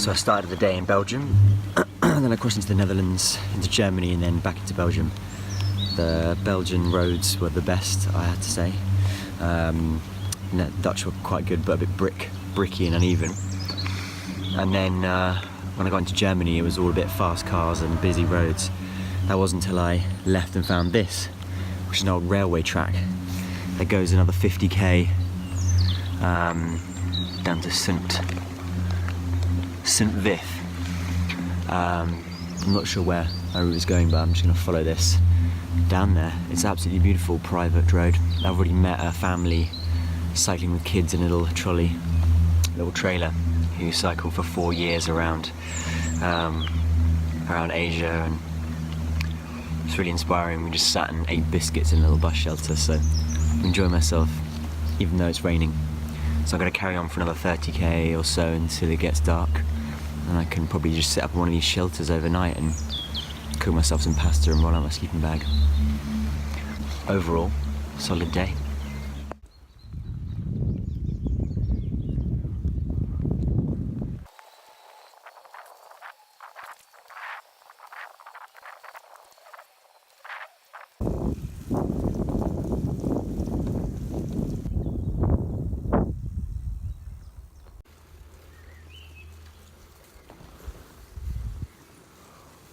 So I started the day in Belgium, and then I crossed into the Netherlands, into Germany, and then back into Belgium. The Belgian roads were the best, I had to say. The Dutch were quite good, but a bit bricky and uneven. And then when I got into Germany, it was all a bit fast cars and busy roads. That wasn't until I left and found this, which is an old railway track that goes another 50k down to St. Vith. I'm not sure where my route is going, but I'm just going to follow this down there. It's an absolutely beautiful private road. I've already met a family cycling with kids in a little trolley, little trailer, who cycled for 4 years around Asia, and it's really inspiring. We just sat and ate biscuits in a little bus shelter, so I'm enjoying myself even though it's raining. So I'm going to carry on for another 30k or so until it gets dark, and I can probably just sit up in one of these shelters overnight and cook myself some pasta and roll out my sleeping bag. Overall, solid day.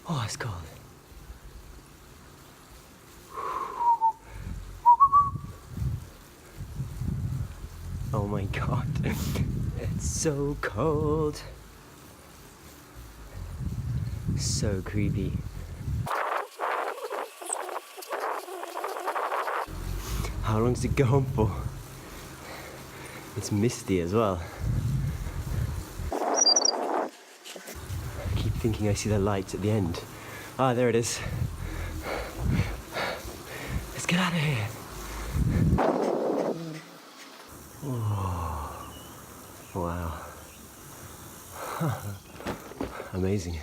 Oh, it's cold. Oh my god, it's so cold. So creepy. How long does it go on for? It's misty as well. I keep thinking I see the light at the end. Ah, there it is. Let's get out of here. Oh, wow. Amazing.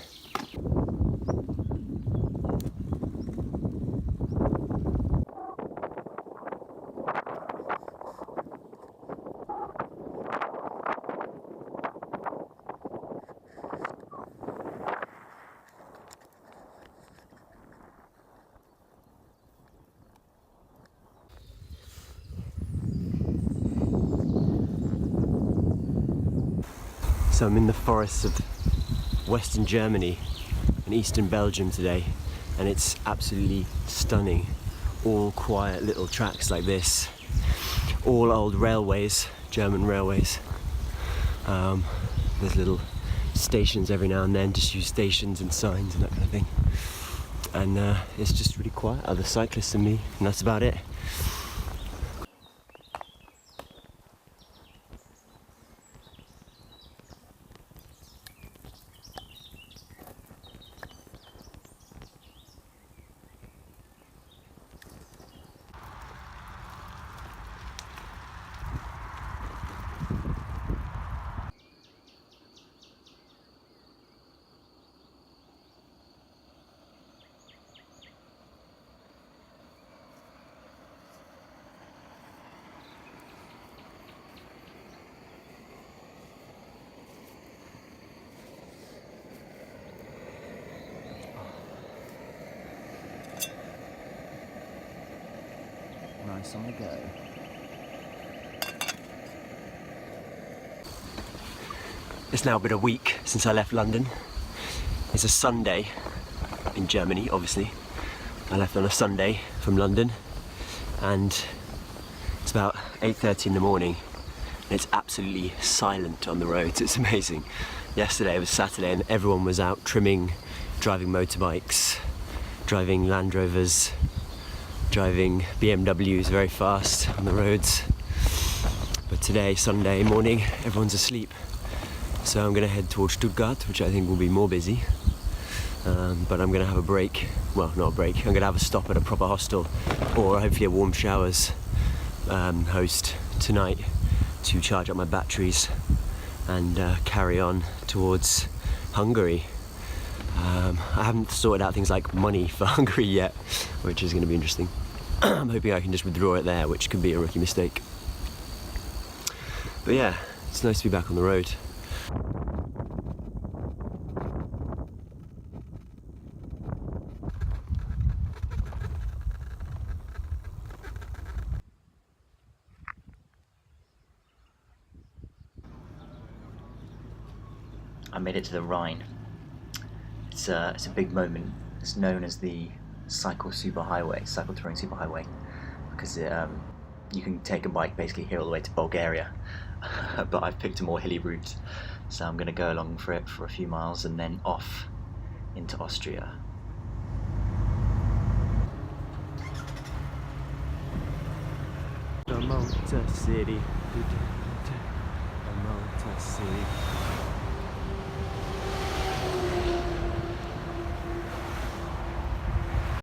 So I'm in the forests of Western Germany and Eastern Belgium today, and it's absolutely stunning. All quiet little tracks like this, all old railways, German railways. There's little stations every now and then, just use stations and signs and that kind of thing. And it's just really quiet, other cyclists and me, and that's about it. Nice on the go. It's now been a week since I left London. It's a Sunday in Germany, obviously. I left on a Sunday from London, and it's about 8:30 in the morning, and it's absolutely silent on the roads. It's amazing. Yesterday was Saturday and everyone was out trimming, driving motorbikes, driving Land Rovers, driving BMWs very fast on the roads. But today, Sunday morning, everyone's asleep. So I'm going to head towards Stuttgart, which I think will be more busy. But I'm going to have a break. Well, not a break. I'm going to have a stop at a proper hostel, or hopefully a warm showers host tonight to charge up my batteries and carry on towards Hungary. I haven't sorted out things like money for Hungary yet, which is going to be interesting. I'm hoping I can just withdraw it there, which could be a rookie mistake. But yeah, it's nice to be back on the road. I made it to the Rhine. It's a big moment. It's known as the cycle touring superhighway, because you can take a bike basically here all the way to Bulgaria, but I've picked a more hilly route, so I'm going to go along for it for a few miles and then off into Austria. The Motor City. The Motor City.